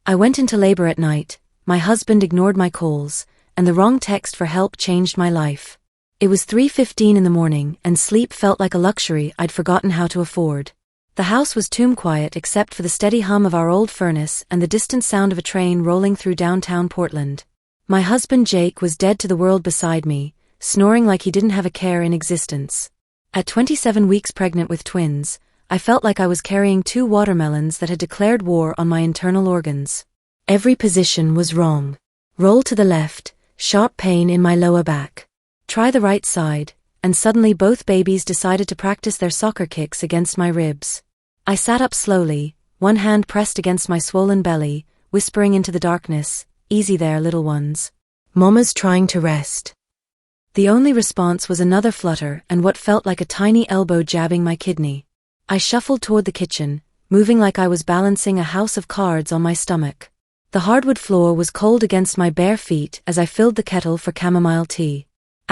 I went into labor at night, my husband ignored my calls, and the wrong text for help changed my life. It was 3:15 in the morning and sleep felt like a luxury I'd forgotten how to afford. The house was tomb quiet except for the steady hum of our old furnace and the distant sound of a train rolling through downtown Portland. My husband Jake was dead to the world beside me, snoring like he didn't have a care in existence. At 27 weeks pregnant with twins, I felt like I was carrying 2 watermelons that had declared war on my internal organs. Every position was wrong. Roll to the left, sharp pain in my lower back. Try the right side, and suddenly both babies decided to practice their soccer kicks against my ribs. I sat up slowly, one hand pressed against my swollen belly, whispering into the darkness, "Easy there, little ones. Mama's trying to rest." The only response was another flutter and what felt like a tiny elbow jabbing my kidney. I shuffled toward the kitchen, moving like I was balancing a house of cards on my stomach. The hardwood floor was cold against my bare feet as I filled the kettle for chamomile tea.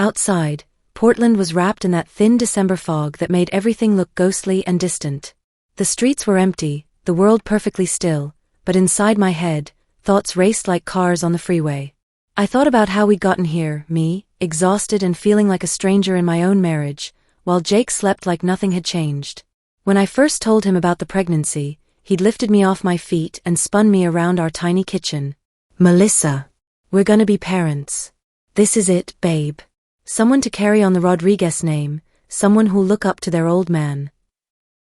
Outside, Portland was wrapped in that thin December fog that made everything look ghostly and distant. The streets were empty, the world perfectly still, but inside my head, thoughts raced like cars on the freeway. I thought about how we'd gotten here, me, exhausted and feeling like a stranger in my own marriage, while Jake slept like nothing had changed. When I first told him about the pregnancy, he'd lifted me off my feet and spun me around our tiny kitchen. "Melissa, we're gonna be parents. This is it, babe. Someone to carry on the Rodriguez name, someone who'll look up to their old man."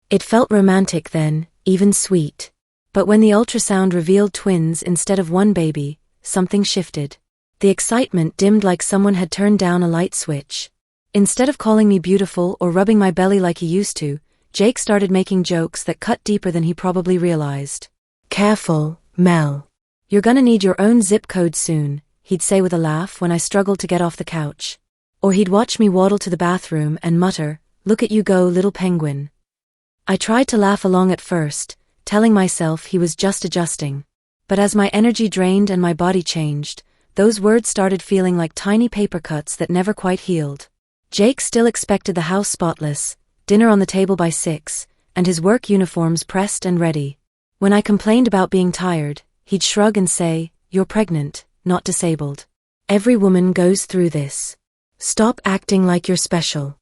It felt romantic then, even sweet. But when the ultrasound revealed twins instead of one baby, something shifted. The excitement dimmed like someone had turned down a light switch. Instead of calling me beautiful or rubbing my belly like he used to, Jake started making jokes that cut deeper than he probably realized. "Careful, Mel. You're gonna need your own zip code soon," he'd say with a laugh when I struggled to get off the couch. Or he'd watch me waddle to the bathroom and mutter, "Look at you go, little penguin." I tried to laugh along at first, telling myself he was just adjusting. But as my energy drained and my body changed, those words started feeling like tiny paper cuts that never quite healed. Jake still expected the house spotless, dinner on the table by 6, and his work uniforms pressed and ready. When I complained about being tired, he'd shrug and say, "You're pregnant, not disabled. Every woman goes through this. Stop acting like you're special."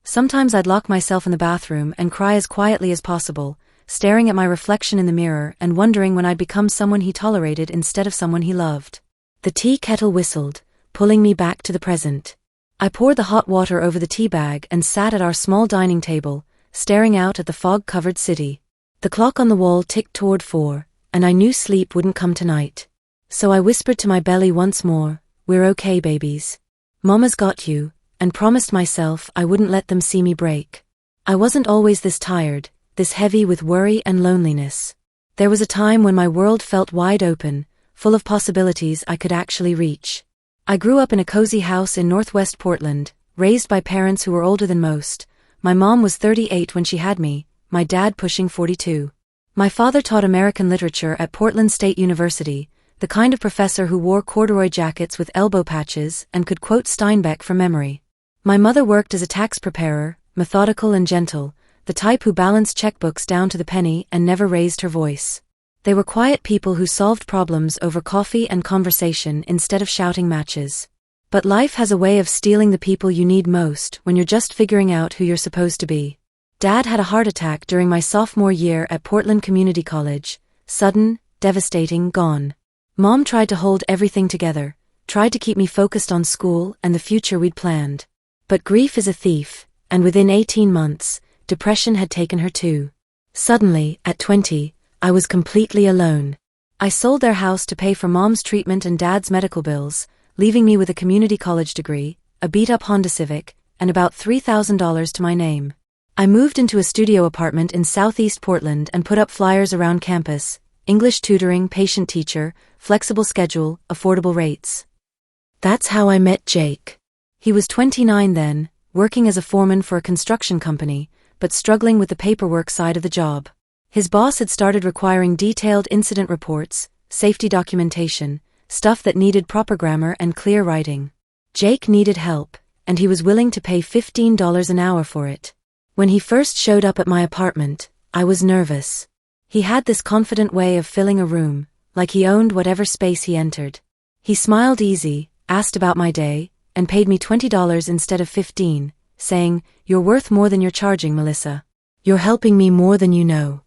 Sometimes I'd lock myself in the bathroom and cry as quietly as possible, staring at my reflection in the mirror and wondering when I'd become someone he tolerated instead of someone he loved. The tea kettle whistled, pulling me back to the present. I poured the hot water over the tea bag and sat at our small dining table, staring out at the fog-covered city. The clock on the wall ticked toward 4, and I knew sleep wouldn't come tonight. So I whispered to my belly once more, "We're okay, babies. Mama's got you," and promised myself I wouldn't let them see me break. I wasn't always this tired, this heavy with worry and loneliness. There was a time when my world felt wide open, full of possibilities I could actually reach. I grew up in a cozy house in northwest Portland, raised by parents who were older than most. My mom was 38 when she had me, my dad pushing 42. My father taught American literature at Portland State University, the kind of professor who wore corduroy jackets with elbow patches and could quote Steinbeck from memory. My mother worked as a tax preparer, methodical and gentle, the type who balanced checkbooks down to the penny and never raised her voice. They were quiet people who solved problems over coffee and conversation instead of shouting matches. But life has a way of stealing the people you need most when you're just figuring out who you're supposed to be. Dad had a heart attack during my sophomore year at Portland Community College, sudden, devastating, gone. Mom tried to hold everything together, tried to keep me focused on school and the future we'd planned. But grief is a thief, and within 18 months, depression had taken her too. Suddenly, at 20, I was completely alone. I sold their house to pay for Mom's treatment and Dad's medical bills, leaving me with a community college degree, a beat-up Honda Civic, and about $3,000 to my name. I moved into a studio apartment in southeast Portland and put up flyers around campus: English tutoring, patient teacher, flexible schedule, affordable rates. That's how I met Jake. He was 29 then, working as a foreman for a construction company, but struggling with the paperwork side of the job. His boss had started requiring detailed incident reports, safety documentation, stuff that needed proper grammar and clear writing. Jake needed help, and he was willing to pay $15 an hour for it. When he first showed up at my apartment, I was nervous. He had this confident way of filling a room, like he owned whatever space he entered. He smiled easy, asked about my day, and paid me $20 instead of $15, saying, "You're worth more than you're charging, Melissa. You're helping me more than you know."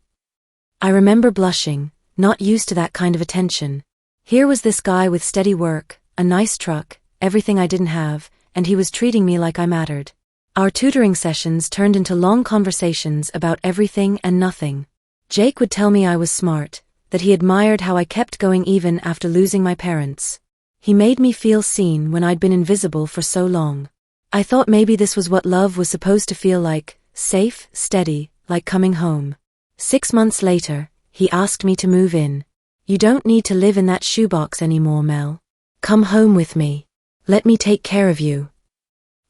I remember blushing, not used to that kind of attention. Here was this guy with steady work, a nice truck, everything I didn't have, and he was treating me like I mattered. Our tutoring sessions turned into long conversations about everything and nothing. Jake would tell me I was smart, that he admired how I kept going even after losing my parents. He made me feel seen when I'd been invisible for so long. I thought maybe this was what love was supposed to feel like, safe, steady, like coming home. 6 months later, he asked me to move in. "You don't need to live in that shoebox anymore, Mel. Come home with me. Let me take care of you."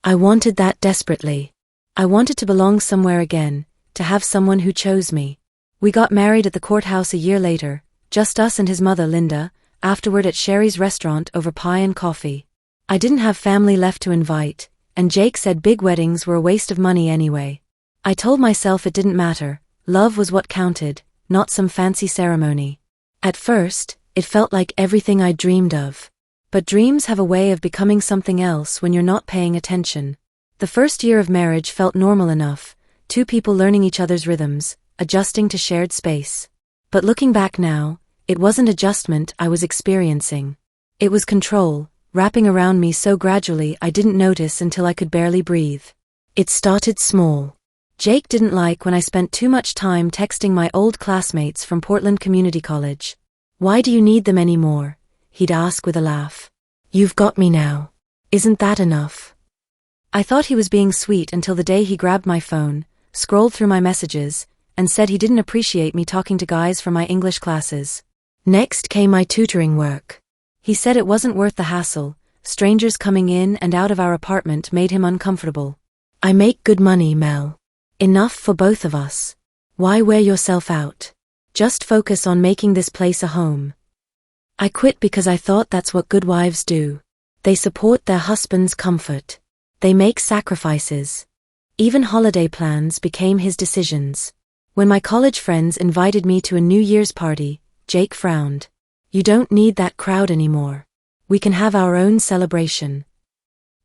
I wanted that desperately. I wanted to belong somewhere again, to have someone who chose me. We got married at the courthouse a year later, just us and his mother, Linda, afterward at Sherry's restaurant over pie and coffee. I didn't have family left to invite, and Jake said big weddings were a waste of money anyway. I told myself it didn't matter, love was what counted, not some fancy ceremony. At first, it felt like everything I'd dreamed of. But dreams have a way of becoming something else when you're not paying attention. The first year of marriage felt normal enough, two people learning each other's rhythms, adjusting to shared space. But looking back now, it wasn't adjustment I was experiencing. It was control, wrapping around me so gradually I didn't notice until I could barely breathe. It started small. Jake didn't like when I spent too much time texting my old classmates from Portland Community College. "Why do you need them anymore?" he'd ask with a laugh. "You've got me now. Isn't that enough?" I thought he was being sweet until the day he grabbed my phone, scrolled through my messages, and said he didn't appreciate me talking to guys from my English classes. Next came my tutoring work. He said it wasn't worth the hassle, strangers coming in and out of our apartment made him uncomfortable. "I make good money, Mel. Enough for both of us. Why wear yourself out? Just focus on making this place a home." I quit because I thought that's what good wives do. They support their husband's comfort. They make sacrifices. Even holiday plans became his decisions. When my college friends invited me to a New Year's party, Jake frowned. "You don't need that crowd anymore. We can have our own celebration."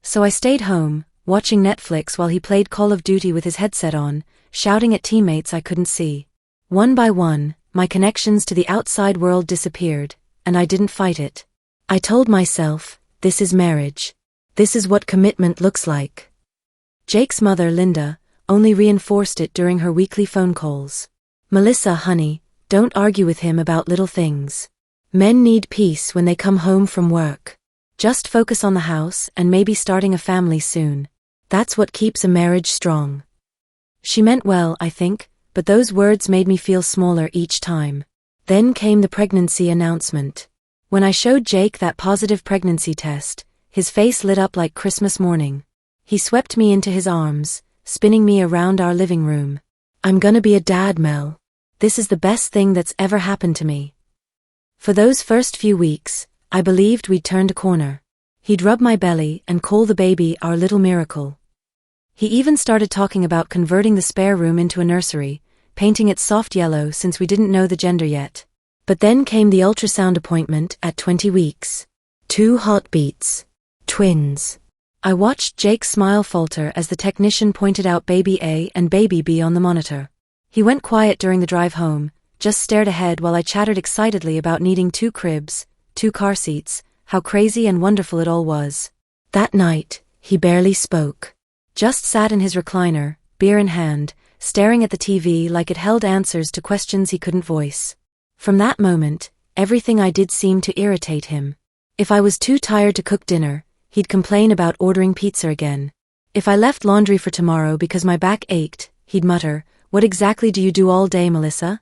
So I stayed home, watching Netflix while he played Call of Duty with his headset on, shouting at teammates I couldn't see. One by one, my connections to the outside world disappeared, and I didn't fight it. I told myself, this is marriage. This is what commitment looks like. Jake's mother, Linda, only reinforced it during her weekly phone calls. "Melissa, honey, don't argue with him about little things. Men need peace when they come home from work. Just focus on the house and maybe starting a family soon. That's what keeps a marriage strong." She meant well, I think, but those words made me feel smaller each time. Then came the pregnancy announcement. When I showed Jake that positive pregnancy test, his face lit up like Christmas morning. He swept me into his arms, spinning me around our living room. "I'm gonna be a dad, Mel. This is the best thing that's ever happened to me." For those first few weeks, I believed we'd turned a corner. He'd rub my belly and call the baby our little miracle. He even started talking about converting the spare room into a nursery, painting it soft yellow since we didn't know the gender yet. But then came the ultrasound appointment at 20 weeks. 2 heartbeats. Twins. I watched Jake's smile falter as the technician pointed out baby A and baby B on the monitor. He went quiet during the drive home, just stared ahead while I chattered excitedly about needing 2 cribs, 2 car seats, how crazy and wonderful it all was. That night, he barely spoke. Just sat in his recliner, beer in hand, staring at the TV like it held answers to questions he couldn't voice. From that moment, everything I did seemed to irritate him. If I was too tired to cook dinner, he'd complain about ordering pizza again. If I left laundry for tomorrow because my back ached, he'd mutter, "What exactly do you do all day, Melissa?"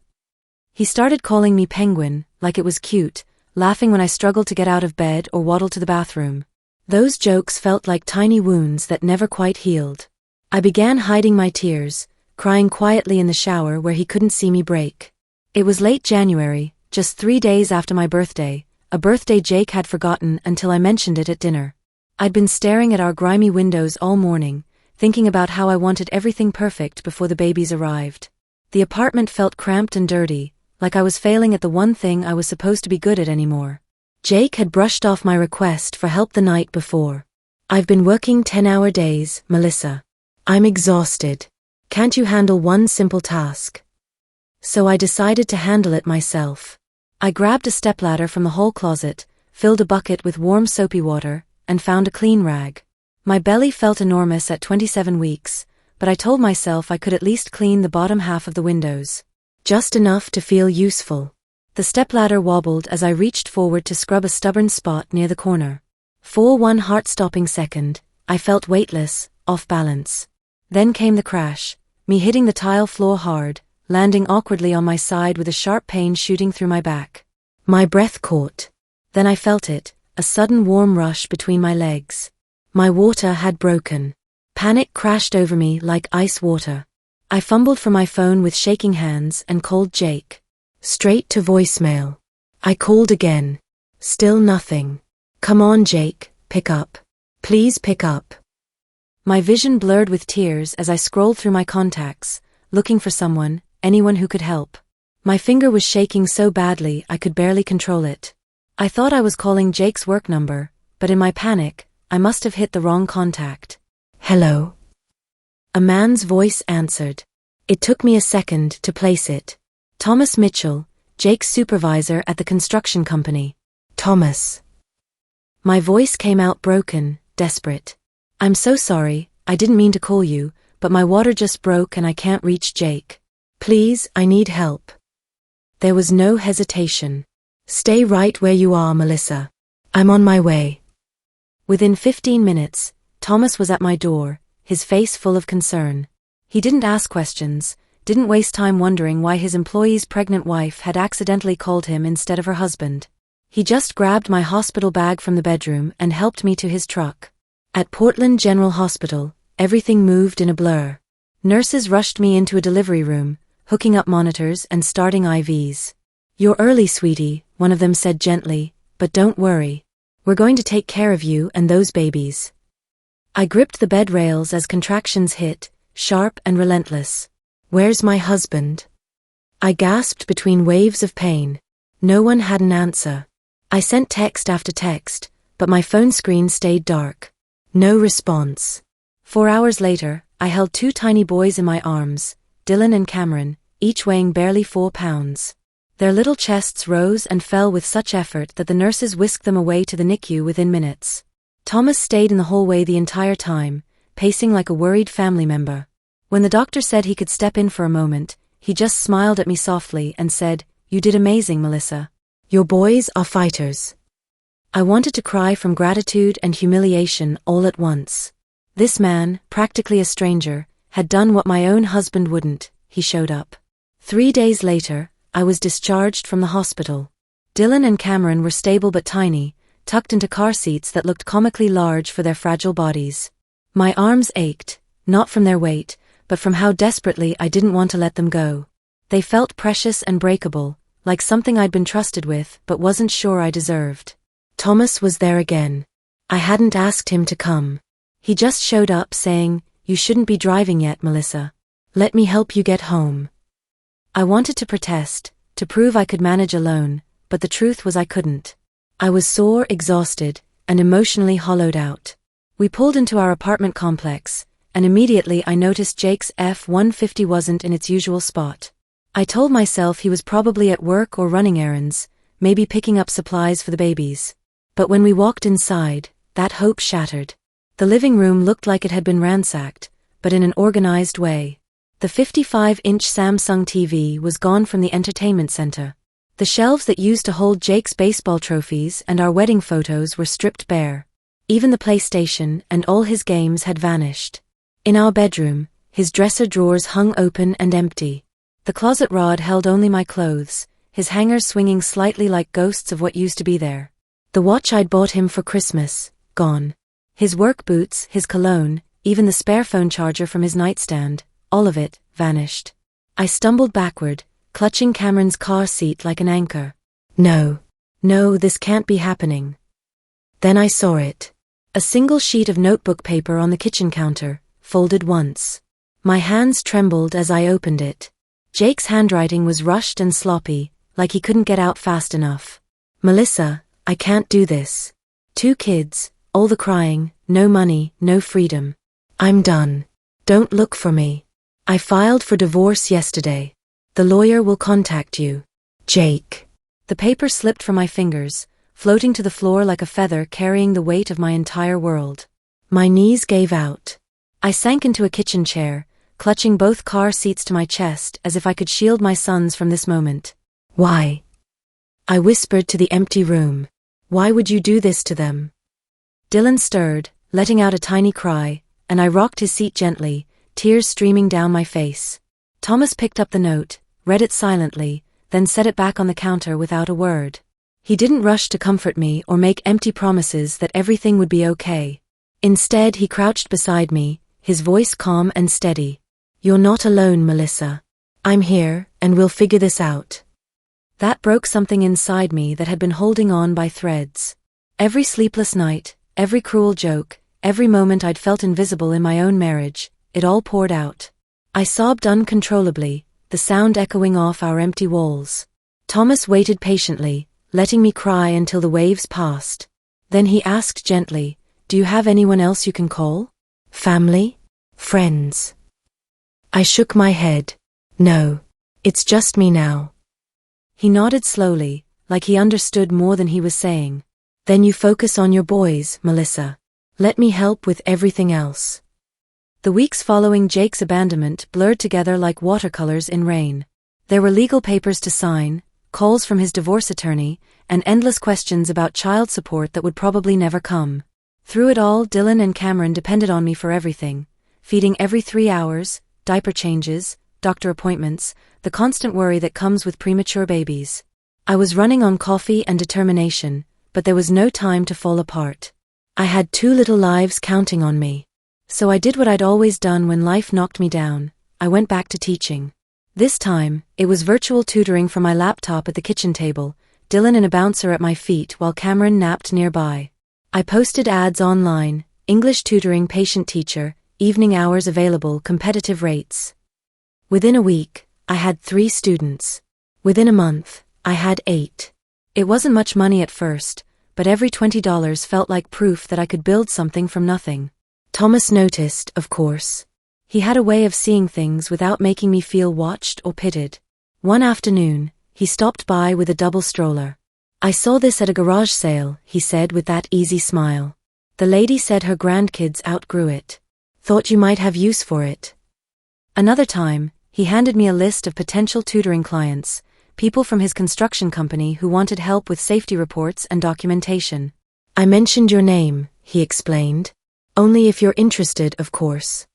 He started calling me Penguin, like it was cute, laughing when I struggled to get out of bed or waddle to the bathroom. Those jokes felt like tiny wounds that never quite healed. I began hiding my tears, crying quietly in the shower where he couldn't see me break. It was late January, just 3 days after my birthday, a birthday Jake had forgotten until I mentioned it at dinner. I'd been staring at our grimy windows all morning, thinking about how I wanted everything perfect before the babies arrived. The apartment felt cramped and dirty, like I was failing at the one thing I was supposed to be good at anymore. Jake had brushed off my request for help the night before. "I've been working 10-hour days, Melissa. I'm exhausted. Can't you handle one simple task?" So I decided to handle it myself. I grabbed a stepladder from the hall closet, filled a bucket with warm soapy water, and found a clean rag. My belly felt enormous at 27 weeks, but I told myself I could at least clean the bottom half of the windows. Just enough to feel useful. The stepladder wobbled as I reached forward to scrub a stubborn spot near the corner. For one heart-stopping second, I felt weightless, off balance. Then came the crash, me hitting the tile floor hard, landing awkwardly on my side with a sharp pain shooting through my back. My breath caught. Then I felt it, a sudden warm rush between my legs. My water had broken. Panic crashed over me like ice water. I fumbled for my phone with shaking hands and called Jake. Straight to voicemail. I called again. Still nothing. "Come on, Jake, pick up. Please pick up." My vision blurred with tears as I scrolled through my contacts, looking for someone, anyone who could help. My finger was shaking so badly I could barely control it. I thought I was calling Jake's work number, but in my panic, I must have hit the wrong contact. "Hello?" A man's voice answered. It took me a second to place it. Thomas Mitchell, Jake's supervisor at the construction company. "Thomas." My voice came out broken, desperate. "I'm so sorry, I didn't mean to call you, but my water just broke and I can't reach Jake. Please, I need help." There was no hesitation. "Stay right where you are, Melissa. I'm on my way." Within 15 minutes, Thomas was at my door, his face full of concern. He didn't ask questions, didn't waste time wondering why his employee's pregnant wife had accidentally called him instead of her husband. He just grabbed my hospital bag from the bedroom and helped me to his truck. At Portland General Hospital, everything moved in a blur. Nurses rushed me into a delivery room, hooking up monitors and starting IVs. "You're early, sweetie," one of them said gently, "but don't worry. We're going to take care of you and those babies." I gripped the bed rails as contractions hit, sharp and relentless. "Where's my husband?" I gasped between waves of pain. No one had an answer. I sent text after text, but my phone screen stayed dark. No response. 4 hours later, I held 2 tiny boys in my arms, Dylan and Cameron, each weighing barely 4 pounds. Their little chests rose and fell with such effort that the nurses whisked them away to the NICU within minutes. Thomas stayed in the hallway the entire time, pacing like a worried family member. When the doctor said he could step in for a moment, he just smiled at me softly and said, "You did amazing, Melissa. Your boys are fighters." I wanted to cry from gratitude and humiliation all at once. This man, practically a stranger, had done what my own husband wouldn't. He showed up. 3 days later, I was discharged from the hospital. Dylan and Cameron were stable but tiny, tucked into car seats that looked comically large for their fragile bodies. My arms ached, not from their weight, but from how desperately I didn't want to let them go. They felt precious and breakable, like something I'd been trusted with but wasn't sure I deserved. Thomas was there again. I hadn't asked him to come. He just showed up saying, "You shouldn't be driving yet, Melissa. Let me help you get home." I wanted to protest, to prove I could manage alone, but the truth was I couldn't. I was sore, exhausted, and emotionally hollowed out. We pulled into our apartment complex, and immediately I noticed Jake's F-150 wasn't in its usual spot. I told myself he was probably at work or running errands, maybe picking up supplies for the babies. But when we walked inside, that hope shattered. The living room looked like it had been ransacked, but in an organized way. The 55-inch Samsung TV was gone from the entertainment center. The shelves that used to hold Jake's baseball trophies and our wedding photos were stripped bare. Even the PlayStation and all his games had vanished. In our bedroom, his dresser drawers hung open and empty. The closet rod held only my clothes, his hangers swinging slightly like ghosts of what used to be there. The watch I'd bought him for Christmas, gone. His work boots, his cologne, even the spare phone charger from his nightstand, all of it, vanished. I stumbled backward, clutching Cameron's car seat like an anchor. No, this can't be happening. Then I saw it. A single sheet of notebook paper on the kitchen counter, folded once. My hands trembled as I opened it. Jake's handwriting was rushed and sloppy, like he couldn't get out fast enough. Melissa, I can't do this. 2 kids, all the crying, no money, no freedom. I'm done. Don't look for me. I filed for divorce yesterday. The lawyer will contact you. Jake. The paper slipped from my fingers, floating to the floor like a feather carrying the weight of my entire world. My knees gave out. I sank into a kitchen chair, clutching both car seats to my chest as if I could shield my sons from this moment. Why? I whispered to the empty room. Why would you do this to them? Dylan stirred, letting out a tiny cry, and I rocked his seat gently, tears streaming down my face. Thomas picked up the note, read it silently, then set it back on the counter without a word. He didn't rush to comfort me or make empty promises that everything would be okay. Instead, he crouched beside me, his voice calm and steady. You're not alone, Melissa. I'm here, and we'll figure this out. That broke something inside me that had been holding on by threads. Every sleepless night, every cruel joke, every moment I'd felt invisible in my own marriage, it all poured out. I sobbed uncontrollably, the sound echoing off our empty walls. Thomas waited patiently, letting me cry until the waves passed. Then he asked gently, Do you have anyone else you can call? Family? Friends? I shook my head. No. It's just me now. He nodded slowly, like he understood more than he was saying. Then you focus on your boys, Melissa. Let me help with everything else. The weeks following Jake's abandonment blurred together like watercolors in rain. There were legal papers to sign, calls from his divorce attorney, and endless questions about child support that would probably never come. Through it all, Dylan and Cameron depended on me for everything. Feeding every 3 hours, diaper changes, doctor appointments, the constant worry that comes with premature babies. I was running on coffee and determination, but there was no time to fall apart. I had 2 little lives counting on me. So I did what I'd always done when life knocked me down. I went back to teaching. This time, it was virtual tutoring from my laptop at the kitchen table, Dylan in a bouncer at my feet while Cameron napped nearby. I posted ads online, English tutoring patient teacher, evening hours available, competitive rates. Within a week, I had 3 students. Within a month, I had 8. It wasn't much money at first, but every $20 felt like proof that I could build something from nothing. Thomas noticed, of course. He had a way of seeing things without making me feel watched or pitted. One afternoon, he stopped by with a double stroller. I saw this at a garage sale, he said with that easy smile. The lady said her grandkids outgrew it. Thought you might have use for it. Another time, he handed me a list of potential tutoring clients, people from his construction company who wanted help with safety reports and documentation. I mentioned your name, he explained. Only if you're interested, of course.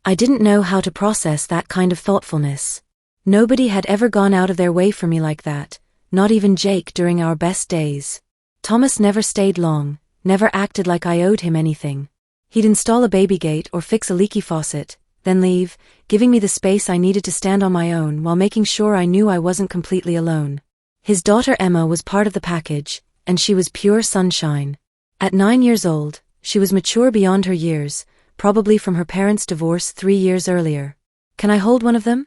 I didn't know how to process that kind of thoughtfulness. Nobody had ever gone out of their way for me like that, not even Jake during our best days. Thomas never stayed long, never acted like I owed him anything. He'd install a baby gate or fix a leaky faucet, then leave, giving me the space I needed to stand on my own while making sure I knew I wasn't completely alone. His daughter Emma was part of the package, and she was pure sunshine. At 9 years old, she was mature beyond her years, probably from her parents' divorce 3 years earlier. Can I hold one of them?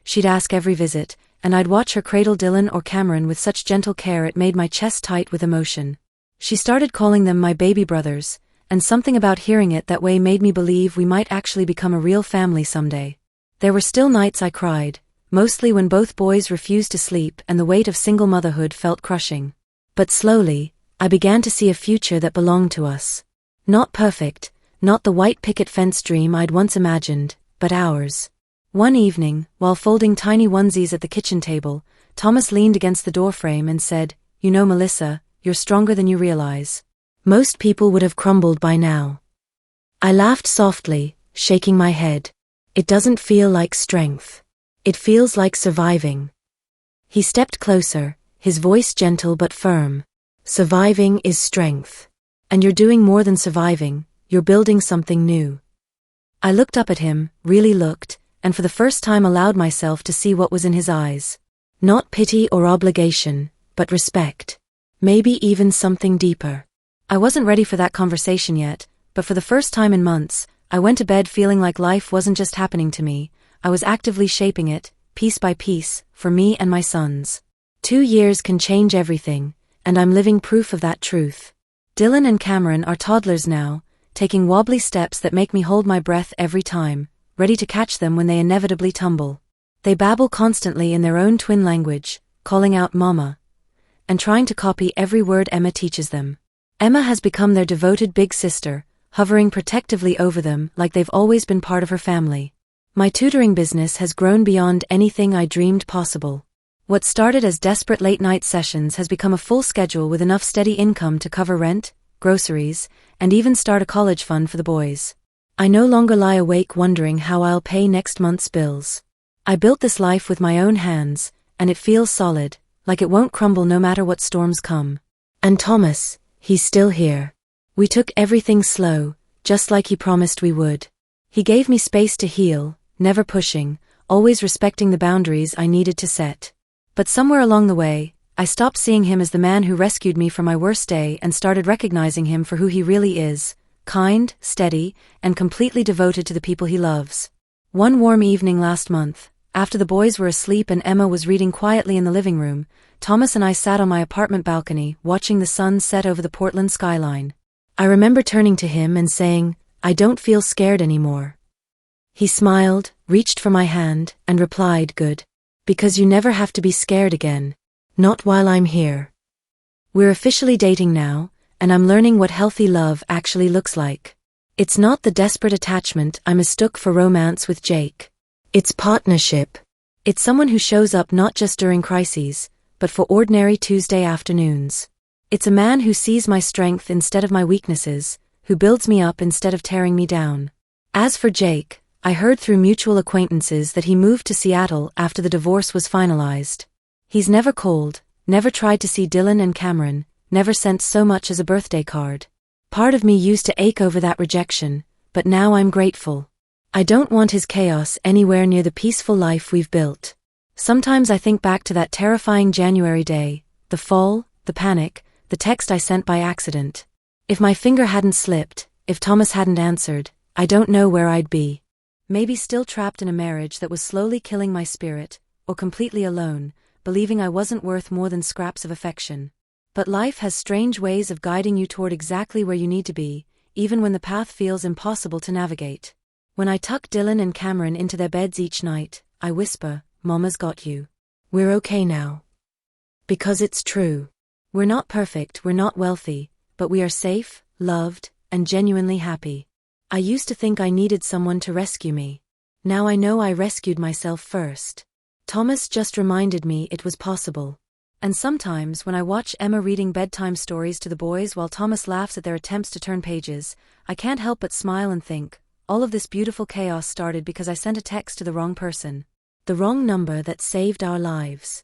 She'd ask every visit, and I'd watch her cradle Dylan or Cameron with such gentle care it made my chest tight with emotion. She started calling them my baby brothers, and something about hearing it that way made me believe we might actually become a real family someday. There were still nights I cried, mostly when both boys refused to sleep and the weight of single motherhood felt crushing. But slowly, I began to see a future that belonged to us. Not perfect, not the white picket fence dream I'd once imagined, but ours. One evening, while folding tiny onesies at the kitchen table, Thomas leaned against the doorframe and said, You know, Melissa, you're stronger than you realize. Most people would have crumbled by now. I laughed softly, shaking my head. It doesn't feel like strength. It feels like surviving. He stepped closer, his voice gentle but firm. Surviving is strength. And you're doing more than surviving, you're building something new. I looked up at him, really looked, and for the first time allowed myself to see what was in his eyes. Not pity or obligation, but respect. Maybe even something deeper. I wasn't ready for that conversation yet, but for the first time in months, I went to bed feeling like life wasn't just happening to me, I was actively shaping it, piece by piece, for me and my sons. 2 years can change everything, and I'm living proof of that truth. Dylan and Cameron are toddlers now, taking wobbly steps that make me hold my breath every time, ready to catch them when they inevitably tumble. They babble constantly in their own twin language, calling out mama, and trying to copy every word Emma teaches them. Emma has become their devoted big sister, hovering protectively over them like they've always been part of her family. My tutoring business has grown beyond anything I dreamed possible. What started as desperate late-night sessions has become a full schedule with enough steady income to cover rent, groceries, and even start a college fund for the boys. I no longer lie awake wondering how I'll pay next month's bills. I built this life with my own hands, and it feels solid, like it won't crumble no matter what storms come. And Thomas, he's still here. We took everything slow, just like he promised we would. He gave me space to heal, never pushing, always respecting the boundaries I needed to set. But somewhere along the way, I stopped seeing him as the man who rescued me from my worst day and started recognizing him for who he really is, kind, steady, and completely devoted to the people he loves. One warm evening last month, after the boys were asleep and Emma was reading quietly in the living room, Thomas and I sat on my apartment balcony watching the sun set over the Portland skyline. I remember turning to him and saying, "I don't feel scared anymore." He smiled, reached for my hand, and replied, "Good. Because you never have to be scared again. Not while I'm here." We're officially dating now, and I'm learning what healthy love actually looks like. It's not the desperate attachment I mistook for romance with Jake. It's partnership. It's someone who shows up not just during crises, but for ordinary Tuesday afternoons. It's a man who sees my strength instead of my weaknesses, who builds me up instead of tearing me down. As for Jake, I heard through mutual acquaintances that he moved to Seattle after the divorce was finalized. He's never called, never tried to see Dylan and Cameron, never sent so much as a birthday card. Part of me used to ache over that rejection, but now I'm grateful. I don't want his chaos anywhere near the peaceful life we've built. Sometimes I think back to that terrifying January day, the fall, the panic, the text I sent by accident. If my finger hadn't slipped, if Thomas hadn't answered, I don't know where I'd be. Maybe still trapped in a marriage that was slowly killing my spirit, or completely alone, believing I wasn't worth more than scraps of affection. But life has strange ways of guiding you toward exactly where you need to be, even when the path feels impossible to navigate. When I tuck Dylan and Cameron into their beds each night, I whisper, "Mama's got you. We're okay now." Because it's true. We're not perfect, we're not wealthy, but we are safe, loved, and genuinely happy. I used to think I needed someone to rescue me. Now I know I rescued myself first. Thomas just reminded me it was possible. And sometimes when I watch Emma reading bedtime stories to the boys while Thomas laughs at their attempts to turn pages, I can't help but smile and think, all of this beautiful chaos started because I sent a text to the wrong person. The wrong number that saved our lives.